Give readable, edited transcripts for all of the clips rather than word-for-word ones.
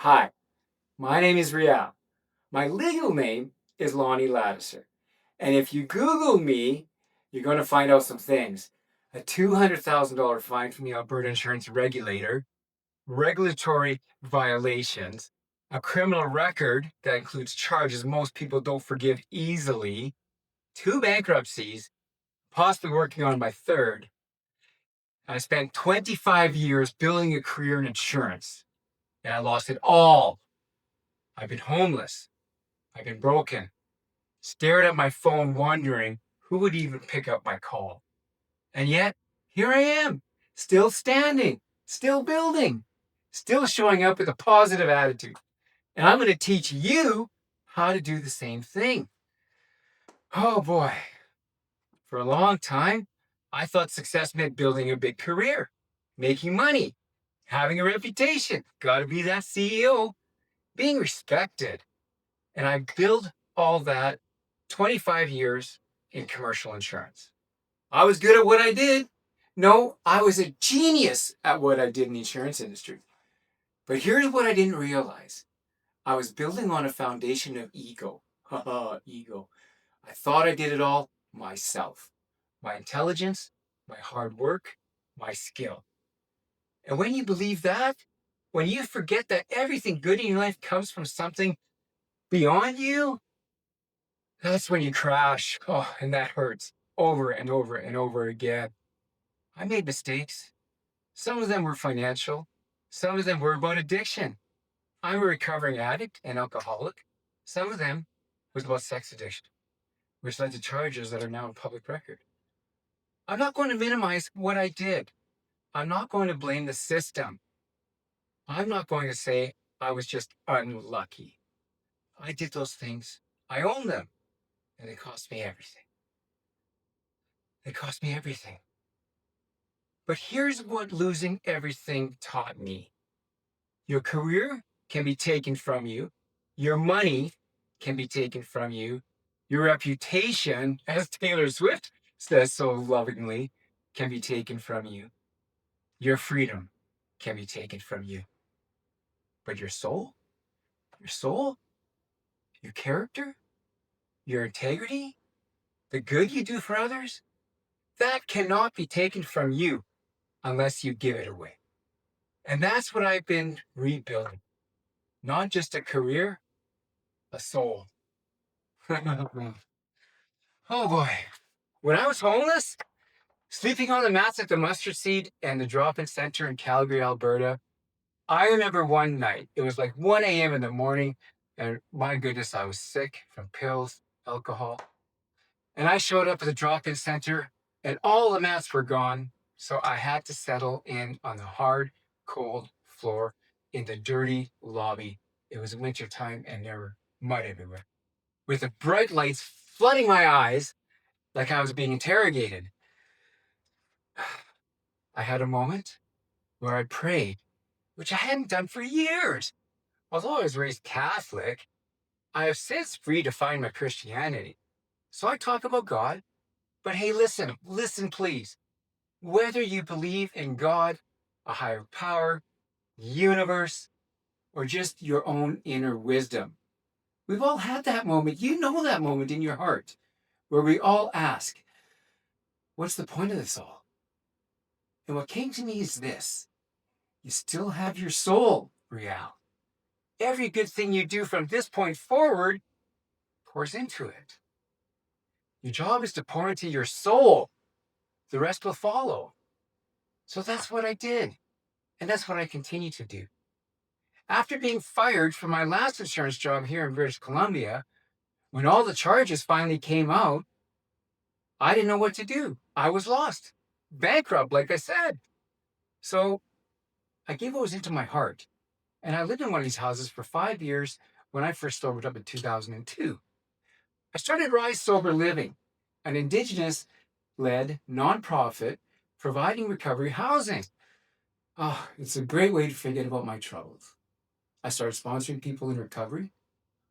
Hi, my name is Rial. My legal name is Lonnie Lattiser. And if you Google me, you're going to find out some things. A $200,000 fine from the Alberta Insurance Regulator, regulatory violations, a criminal record that includes charges most people don't forgive easily, two bankruptcies, possibly working on my third. I spent 25 years building a career in insurance, and I lost it all. I've been homeless. I've been broken. Stared at my phone wondering who would even pick up my call. And yet, here I am, still standing, still building, still showing up with a positive attitude. And I'm going to teach you how to do the same thing. Oh boy. For a long time, I thought success meant building a big career, making money, having a reputation, got to be that CEO, being respected. And I built all that 25 years in commercial insurance. I was good at what I did. No, I was a genius at what I did in the insurance industry. But here's what I didn't realize. I was building on a foundation of ego. Haha, ego. I thought I did it all myself. My intelligence, my hard work, my skill. And when you believe that, when you forget that everything good in your life comes from something beyond you, that's when you crash. Oh, and that hurts over and over and over again. I made mistakes. Some of them were financial. Some of them were about addiction. I'm a recovering addict and alcoholic. Some of them was about sex addiction, which led to charges that are now in public record. I'm not going to minimize what I did. I'm not going to blame the system. I'm not going to say I was just unlucky. I did those things. I own them. And they cost me everything. They cost me everything. But here's what losing everything taught me. Your career can be taken from you. Your money can be taken from you. Your reputation, as Taylor Swift says so lovingly, can be taken from you. Your freedom can be taken from you. But your soul, your character, your integrity, the good you do for others, that cannot be taken from you unless you give it away. And that's what I've been rebuilding. Not just a career, a soul. Oh boy. When I was homeless, sleeping on the mats at the Mustard Seed and the drop-in center in Calgary, Alberta, I remember one night, it was like 1 a.m. in the morning, and my goodness, I was sick from pills, alcohol. And I showed up at the drop-in center, and all the mats were gone, so I had to settle in on the hard, cold floor in the dirty lobby. It was wintertime, and there were mud everywhere, with the bright lights flooding my eyes like I was being interrogated. I had a moment where I prayed, which I hadn't done for years. Although I was raised Catholic, I have since redefined my Christianity. So I talk about God, but hey, listen, please. Whether you believe in God, a higher power, universe, or just your own inner wisdom, we've all had that moment. You know that moment in your heart where we all ask, what's the point of this all? And what came to me is this: you still have your soul, Rial. Every good thing you do from this point forward pours into it. Your job is to pour into your soul. The rest will follow. So that's what I did. And that's what I continue to do. After being fired from my last insurance job here in British Columbia, when all the charges finally came out, I didn't know what to do. I was lost, bankrupt, like I said. So I gave what was into my heart. And I lived in one of these houses for 5 years when I first sobered up in 2002. I started Rise Sober Living, an Indigenous-led nonprofit providing recovery housing. Oh, it's a great way to forget about my troubles. I started sponsoring people in recovery.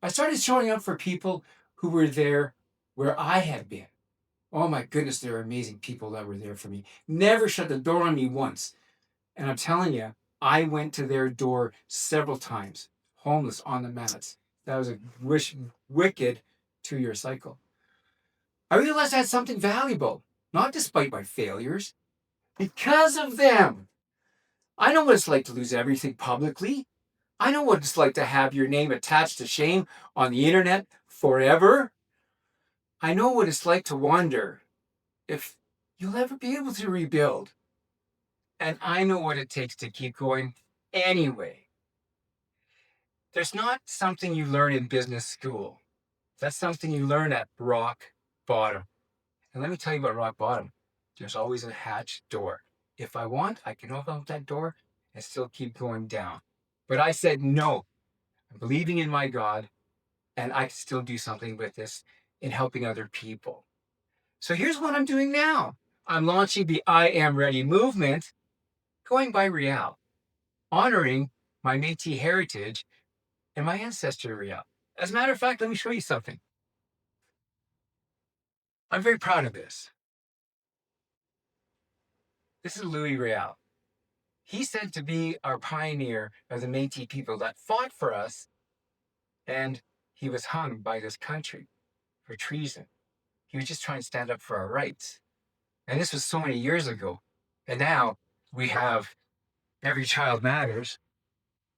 I started showing up for people who were there where I had been. Oh my goodness, there are amazing people that were there for me. Never shut the door on me once. And I'm telling you, I went to their door several times, homeless on the mats. That was a wicked 2-year cycle. I realized I had something valuable, not despite my failures, because of them. I know what it's like to lose everything publicly. I know what it's like to have your name attached to shame on the internet forever. I know what it's like to wonder if you'll ever be able to rebuild. And I know what it takes to keep going anyway. There's not something you learn in business school. That's something you learn at rock bottom. And let me tell you about rock bottom. There's always a hatch door. If I want, I can open up that door and still keep going down. But I said no. I'm believing in my God, and I can still do something with this in helping other people. So here's what I'm doing now. I'm launching the I Am Ready movement, going by Rial, honoring my Métis heritage and my ancestor Rial. As a matter of fact, let me show you something. I'm very proud of this. This is Louis Rial. He's said to be our pioneer of the Métis people that fought for us, and he was hung by this country for treason. He was just trying to stand up for our rights. And this was so many years ago. And now we have Every Child Matters,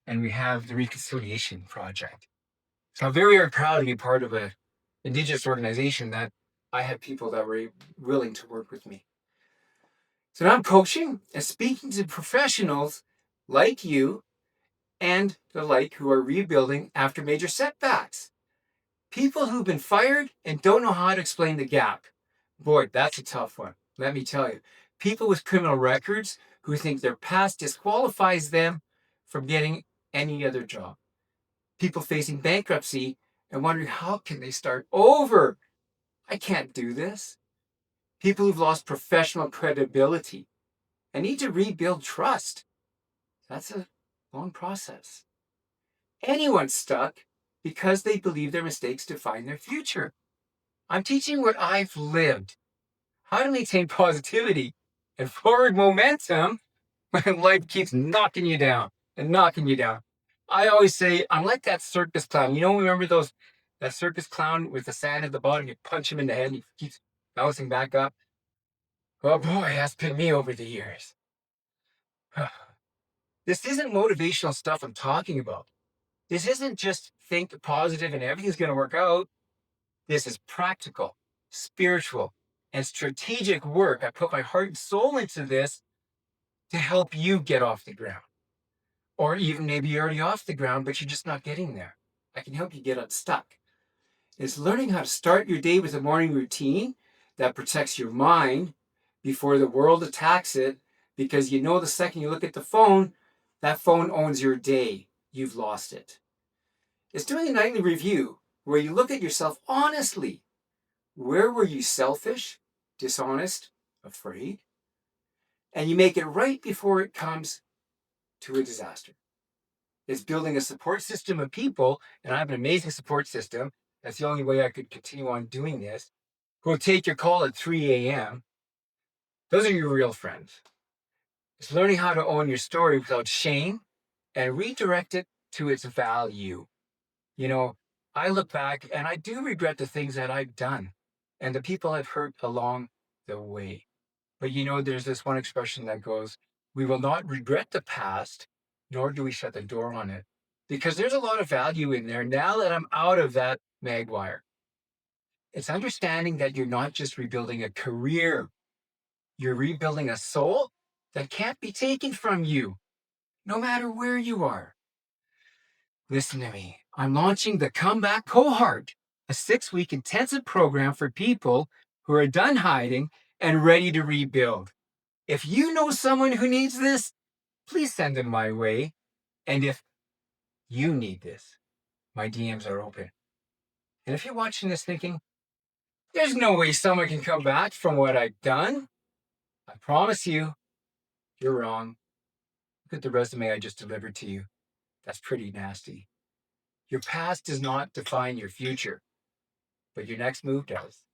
and we have the Reconciliation Project. So I'm very, very proud to be part of an Indigenous organization that I had people that were willing to work with me. So now I'm coaching and speaking to professionals like you and the like who are rebuilding after major setbacks. People who've been fired and don't know how to explain the gap. Boy, that's a tough one. Let me tell you. People with criminal records who think their past disqualifies them from getting any other job. People facing bankruptcy and wondering how can they start over? I can't do this. People who've lost professional credibility and need to rebuild trust. That's a long process. Anyone stuck because they believe their mistakes define their future. I'm teaching what I've lived, how to maintain positivity and forward momentum when life keeps knocking you down and knocking you down. I always say, I'm like that circus clown. Remember that circus clown with the sand at the bottom? You punch him in the head and he keeps bouncing back up. Oh boy, that's been me over the years. This isn't motivational stuff I'm talking about. This isn't just think positive and everything's going to work out. This is practical, spiritual, and strategic work. I put my heart and soul into this to help you get off the ground. Or even maybe you're already off the ground, but you're just not getting there. I can help you get unstuck. It's learning how to start your day with a morning routine that protects your mind before the world attacks it, because the second you look at the phone, that phone owns your day. You've lost it. It's doing a nightly review where you look at yourself honestly. Where were you selfish, dishonest, afraid? And you make it right before it comes to a disaster. It's building a support system of people, and I have an amazing support system. That's the only way I could continue on doing this. Who will take your call at 3 a.m. Those are your real friends. It's learning how to own your story without shame and redirect it to its value. I look back and I do regret the things that I've done and the people I've hurt along the way. But there's this one expression that goes, we will not regret the past, nor do we shut the door on it. Because there's a lot of value in there now that I'm out of that magwire. It's understanding that you're not just rebuilding a career, you're rebuilding a soul that can't be taken from you, no matter where you are. Listen to me. I'm launching the Comeback Cohort, a 6-week intensive program for people who are done hiding and ready to rebuild. If you know someone who needs this, please send them my way. And if you need this, my DMs are open. And if you're watching this thinking, there's no way someone can come back from what I've done, I promise you, you're wrong. Look at the resume I just delivered to you. That's pretty nasty. Your past does not define your future, but your next move does.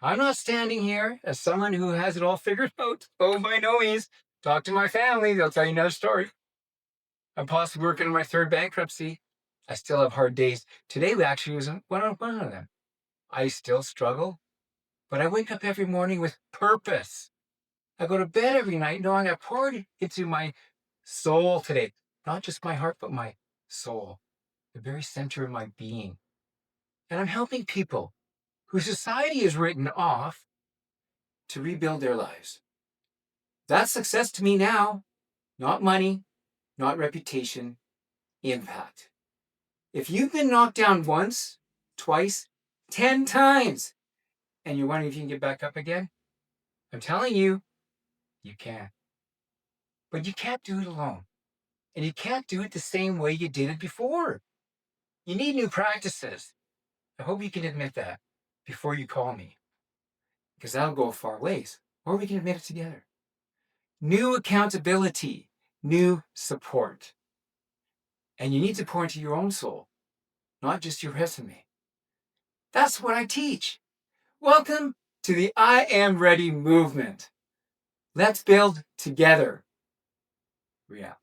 I'm not standing here as someone who has it all figured out. Oh, by no means. Talk to my family. They'll tell you another story. I'm possibly working on my third bankruptcy. I still have hard days. Today actually was one of them. I still struggle, but I wake up every morning with purpose. I go to bed every night knowing I poured into my soul today. Not just my heart, but my soul, the very center of my being. And I'm helping people who society has written off to rebuild their lives. That's success to me now. Not money, not reputation, impact. If you've been knocked down once, twice, 10 times, and you're wondering if you can get back up again, I'm telling you, you can. But you can't do it alone. And you can't do it the same way you did it before. You need new practices. I hope you can admit that before you call me, because that'll go a far ways. Or we can admit it together. New accountability, new support. And you need to pour into your own soul, not just your resume. That's what I teach. Welcome to the I Am Ready movement. Let's build together. Yeah.